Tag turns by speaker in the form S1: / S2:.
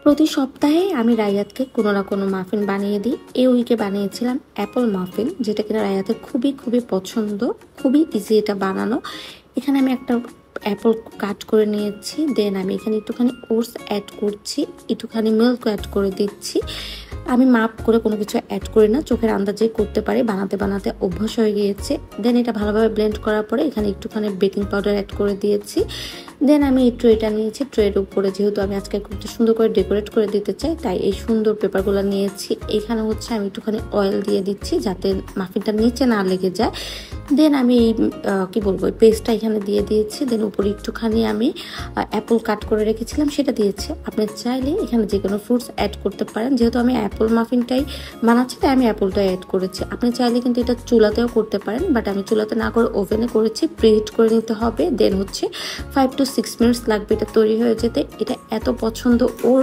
S1: প্রতি সপ্তাহে আমি রায়াতকে কোনো না কোনো মাফিন বানিয়ে দিই। এই উইকে বানিয়েছিলাম অ্যাপল মাফিন, যেটা কিনা রায়াতের খুবই খুবই পছন্দ, খুবই ইজি এটা বানানো। এখানে আমি একটা অ্যাপল কাট করে নিয়েছি, দেন আমি এখানে একটুখানি ওটস অ্যাড করছি, একটুখানি মিল্ক অ্যাড করে দিচ্ছি। আমি মাপ করে কোনো কিছু অ্যাড করি না, চোখের আন্দাজে করতে পারি, বানাতে বানাতে অভ্যাস হয়ে গিয়েছে। দেন এটা ভালোভাবে ব্লেন্ড করার পরে এখানে একটুখানি বেকিং পাউডার অ্যাড করে দিয়েছি। দেন আমি এই ট্রেটা নিয়েছি, ট্রের উপরে যেহেতু আমি আজকে খুব সুন্দর করে ডেকোরেট করে দিতে চাই, তাই এই সুন্দর পেপারগুলো নিয়েছি। এখানে হচ্ছে আমি একটুখানি অয়েল দিয়ে দিচ্ছি যাতে মাফিনটা নিচে না লেগে যায়। দেন আমি এই ওই পেস্টটা এখানে দিয়ে দিয়েছি। দেন উপরে একটুখানি আমি অ্যাপল কাট করে রেখেছিলাম সেটা দিয়েছি। আপনি চাইলে এখানে যে কোনো ফ্রুটস অ্যাড করতে পারেন, যেহেতু আমি অ্যাপল মাফিনটাই বানাচ্ছি তাই আমি অ্যাপলটাই অ্যাড করেছি। আপনি চাইলে কিন্তু এটা চুলাতেও করতে পারেন, বাট আমি চুলাতে না করে ওভেনে করেছি। প্রিহিট করে নিতে হবে, দেন হচ্ছে 5 to 6 মিনিটস লাগবে এটা তৈরি হয়ে যেতে। এটা এত পছন্দ ওর।